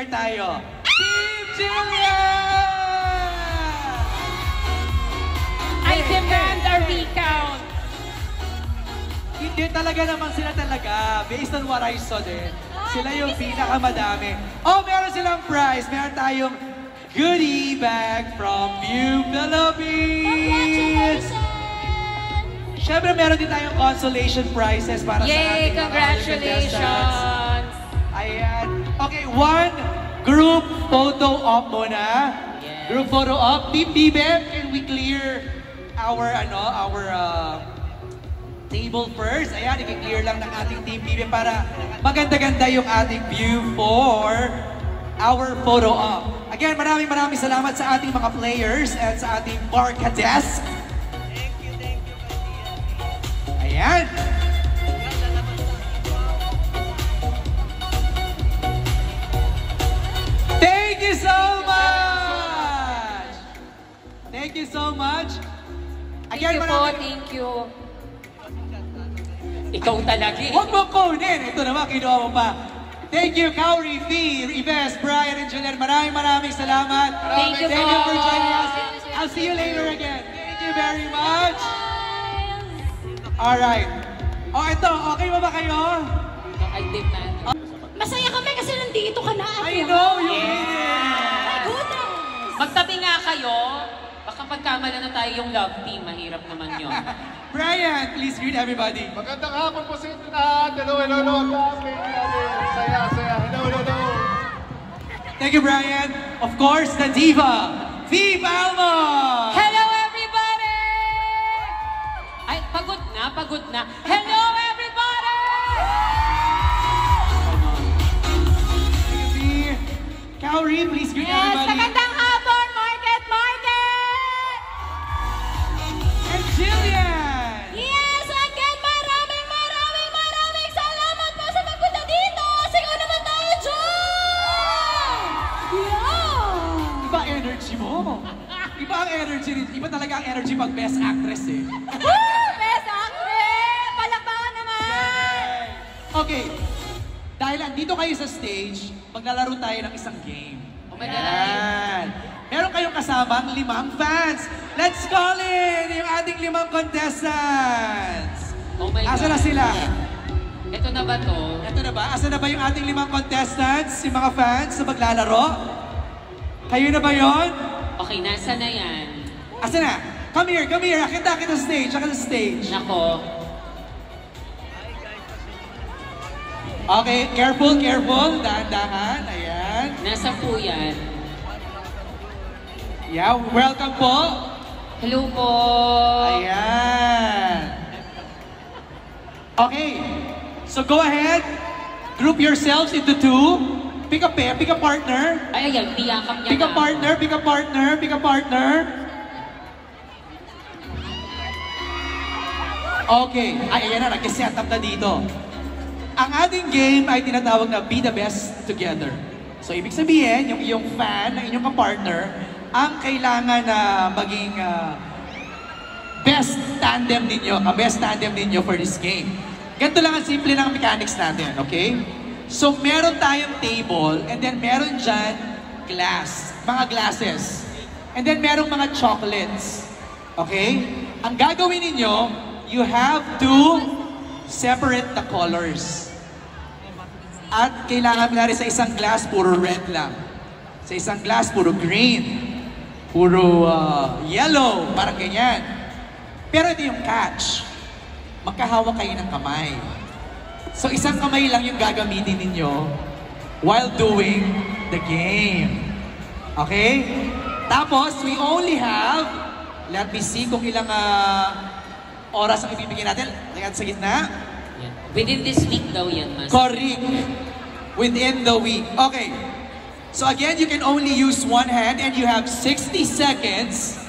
clear tayo. Team Jillian! I demand a recount. Hindi talaga naman sila talaga. Based on what I saw din. Sila yung pinakamadami. Oh, meron silang prize. Meron tayong goodie bag from View Philippines! Siyempre, meron din tayong consolation prizes para sa ating mga Congratulations! Ayan. Okay, one group photo op muna. Yes. Group photo op. Team Bibe, can we clear our table first? Ayan, i-clear lang ng ating Team Bibe para maganda-ganda yung ating view for our photo op. Again, maraming salamat sa ating mga players at sa ating barkades. Ayan. Thank you so much! Thank you so much. Again, Thank you. Ikaw talaga eh. Huwag mo kunin. Ito naman, kinuha mo pa. Thank you, Kauri, Fee, Ives, Brian, and Julian. Maraming salamat. Thank you for joining us. I'll see you later again. Thank you very much. Alright. Oh, ito. Okay ba kayo? I demand. Masaya kami kasi nandito ka na. I know you made it. My goodness. Magtabi nga kayo. Baka pagkamala na tayo yung love team. Mahirap naman yun. Brian, please greet everybody. Magandang hapon po sa inyo lahat. Hello. Saya. Hello. Thank you, Brian. Of course, the diva, Fee Palma. Hello, everybody! Ay, pagod na. Hello, everybody! Thank you, Fee. Kauri, please greet Yes, everybody. magandang hapon, Market! And Jillian. Yes, again, maraming salamat po sa pagpunta dito. Sigaw naman tayo, John! Yeah! Iba energy mo. Iba ang energy. Iba talaga ang energy pag best actress eh. Woo! Best actress! Palakpakan naman! Okay. Dahil andito kayo sa stage, maglalaro tayo ng isang game. Oh my God. Yan. Meron kayong kasamang 5 fans. Let's call in yung ating 5 contestants. Oh my God. Asa na sila? Ito na ba to? Ito na ba? Asa na ba yung ating 5 contestants? Yung mga fans na maglalaro? Kayo na ba yon? Okay, nasa na yan? Asa na? Come here. Akita sa stage. Nako. Okay, careful. Dahan-dahan. Ayan. Nasa po yan. Yeah, welcome po. Hello po. Ayan. Okay. So go ahead. Group yourselves into 2. Pick a pair, pick a partner. Ay, ayan, tiyakap niya Pick a partner. Okay. Ay, ayan na. Nag-set up na dito. Ang ating game ay tinatawag na Be the Best Together. So, ibig sabihin, yung iyong fan, ng inyong partner, ang kailangan na maging best tandem ninyo for this game. Ganito lang ang simple ng mechanics natin, okay? So, meron tayong table, and then meron dyan mga glasses. And then merong mga chocolates. Okay? Ang gagawin ninyo, you have to separate the colors. At kailangan na rin sa isang glass, puro red lang. Sa isang glass, puro green. Puro yellow, parang ganyan. Pero ito yung catch. Magkahawak kayo ng kamay. So isang kamay lang yung gagamitin ninyo while doing the game. Okay? Tapos, we only have, let me see kung ilang oras ang ibibigay natin. Ayan sa gitna. Yan. Within this week daw yan, Mas. Correct. Within the week. Okay. So again, you can only use one hand and you have 60 seconds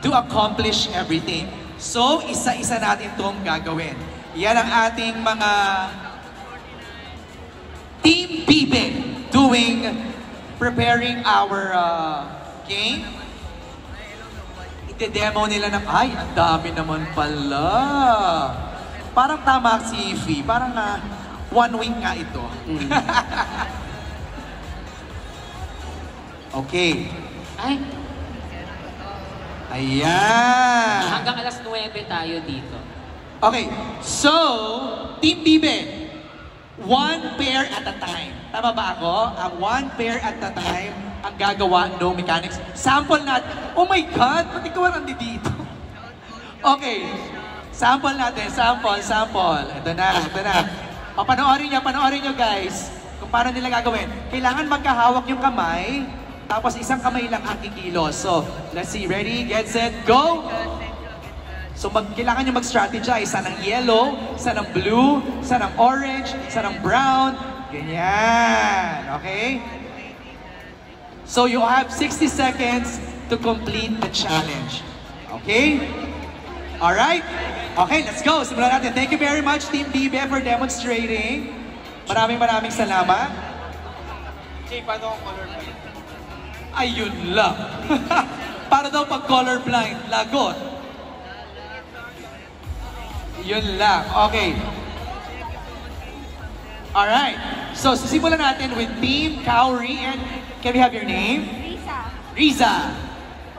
to accomplish everything. So, isa-isa natin itong gagawin. Yan ang ating mga Team Bibe preparing our game. Ite-demo nila ng, ay, ang dami naman pala. Parang tama si Fee. Parang 1 week nga ito. Okay. Ay, Ayan. hanggang alas 9 tayo dito. Okay, so, Team Bibe, one pair at a time. Tama ba ako? Ang one pair at a time ang gagawa, no mechanics. Sample natin. Oh my God, ba't ikaw nandito? Okay, sample natin. Sample. Ito na. O, panoorin nyo guys. Kung paano nila gagawin. Kailangan magkahawak yung kamay, tapos isang kamay lang ang kikilos. So, let's see. Ready, get set, go! So, kailangan nyo mag-strategize. Isa ng yellow, isa ng blue, isa ng orange, isa ng brown. Ganyan. Okay? So, you have 60 seconds to complete the challenge. Okay? Alright? Okay, let's go. Simulan natin. Thank you very much, Team Bibe, for demonstrating. Maraming salamat. Jay, paano ang color blind? Ayun lang. Para daw pag colorblind, lagot. Yun lang. Okay. Alright. So, sisimulan natin with Team Kauri and can we have your name? Riza.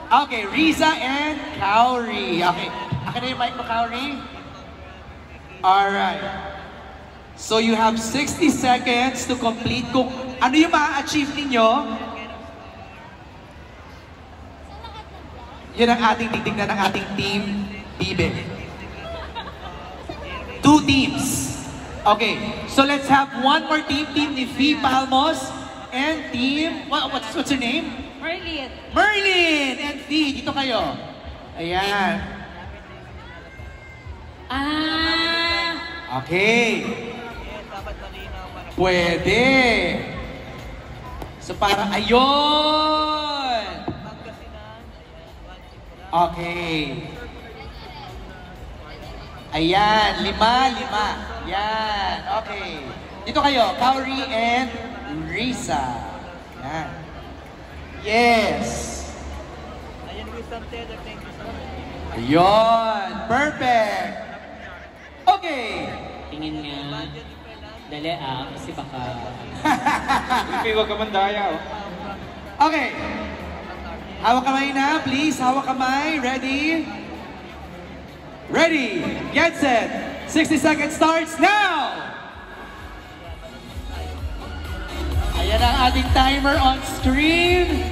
Okay, Riza and Kauri. Okay. Akin na yung mic mo, Kauri. Alright. So, you have 60 seconds to complete. Kung ano yung ma-achieve ninyo, yun ang ating titignan ng ating Team Bibe. 2 teams. Okay, so let's have one more team. Team ni Fee Palmos and Team, what's your name? Merlin. Merlin and Fee, dito kayo. Ayan. Okay. Pwede. So para, ayun. Okay. Ayan, 5. Yan, okay. Dito kayo, Kauri and Risa. Yan. Yes. Ayun, perfect. Okay. Tingin nga. Dali kasi baka... Hindi, huwag ka mandaya, oh. Okay. Hawak kamay na, please. Hawak kamay. Ready? Ready, get set. 60 seconds starts now! Ayan ang ating timer on screen.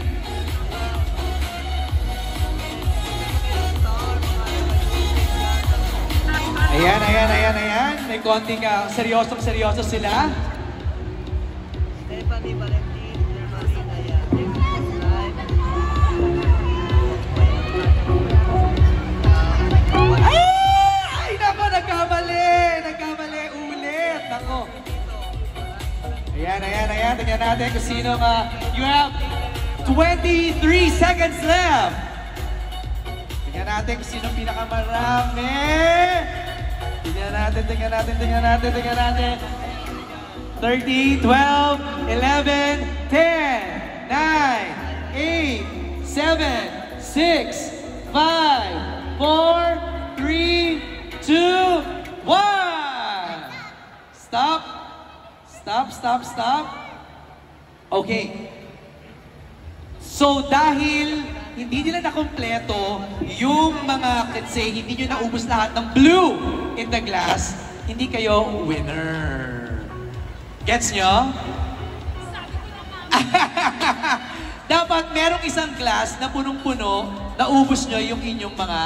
Ayan. May konting seryoso sila. Stephanie Valentin, Marina, Ay, nako, nagkamali ulit. Nako. Ayan. Tingnan natin kung sino you have 23 seconds left. Tingnan natin kung sino pinakamarami. Tingnan natin. 30, 12, 11, 10, 9, 8, 7, 6, 5, 4, 3, 2, 1. Stop. Okay. So dahil hindi nila nakompleto yung mga, let's say, hindi nyo naubos lahat ng blue in the glass, hindi kayo winner. Gets nyo? Dapat merong isang glass na punong-puno, naubos nyo yung inyong mga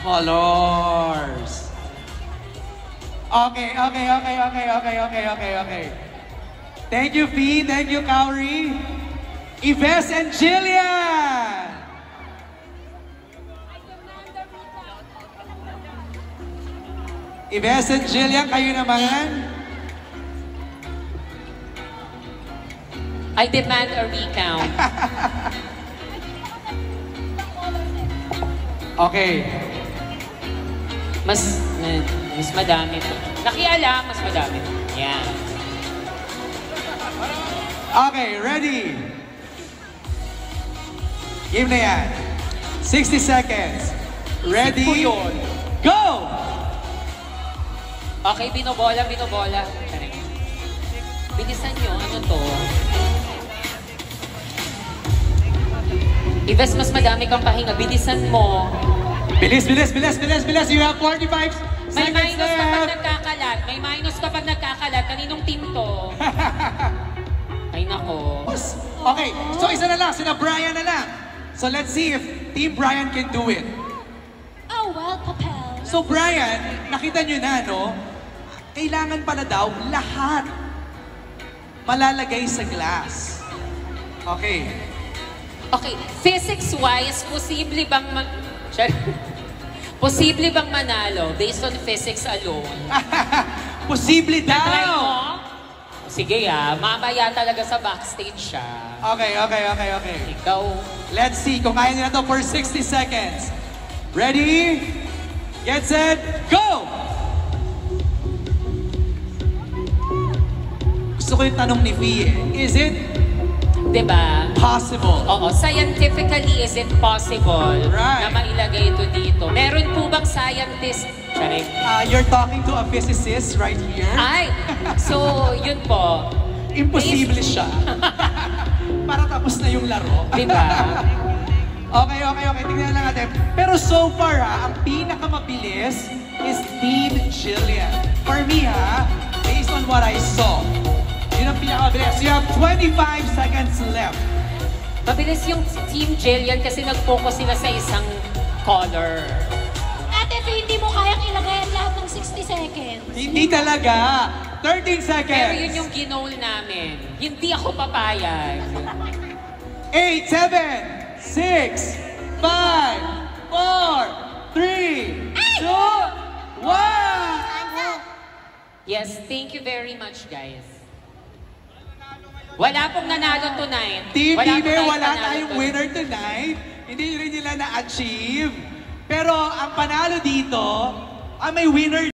colors. Okay. Thank you, Fee. Thank you, Kauri. Yves and Jillian! Yves and Jillian, kayo naman. I demand a recount. Okay. Mas madami to. Nakialam, mas madami. Yan. Okay, ready? Game na yan. 60 seconds. Ready? Go! Okay, binobola. Bilisan nyo, ano to? Ives, mas madami kang pahinga. Bilisan mo. Bilis, bilis, bilis, bilis, bilis. You have 45 May seconds minus kapag left. nagkakalat. May minus kapag nagkakalat. Kaninong team to? Ay nako. Okay, so isa na lang, sina Brian na lang. So let's see if Team Brian can do it. Oh, well, Papel. So Brian, nakita nyo na, no? Kailangan pala daw lahat malalagay sa glass. Okay. Okay, physics-wise, posible bang posible bang manalo based on physics alone? Posible Try daw! mo? Sige mamaya talaga sa backstage siya. Okay, okay, okay, okay. Ikaw, Let's see kung kaya nila to for 60 seconds. Ready? Get set, go! Gusto ko yung tanong ni Fee eh. Is it di ba? possible? Oo, scientifically, is it possible Right. na mailagay ito dito? Meron po bang scientist? Charing. You're talking to a physicist right here. Ay! So, yun po. Imposible siya. Para tapos na yung laro. Di ba? Okay, okay, okay. Tingnan lang natin. Pero so far ang pinakamabilis is Team Jillian. For me based on what I saw, yun ang pinakamabilis. You have 25 seconds left. Mabilis yung Team Jillian kasi nag-focus sila sa isang color. Ate Fee, hindi mo kayang ilagay ang lahat ng 60 seconds. Hindi talaga. 13 seconds. Pero yun yung ginol namin. Hindi ako papayag. 8, 7, 6, 5, 4, 3, 2, 1. Yes, thank you very much, guys. Wala pong nanalo tonight. Team Wala Bibe, po wala nanalo tayong tonight. winner tonight. Hindi rin nila na-achieve. Pero ang panalo dito, may winner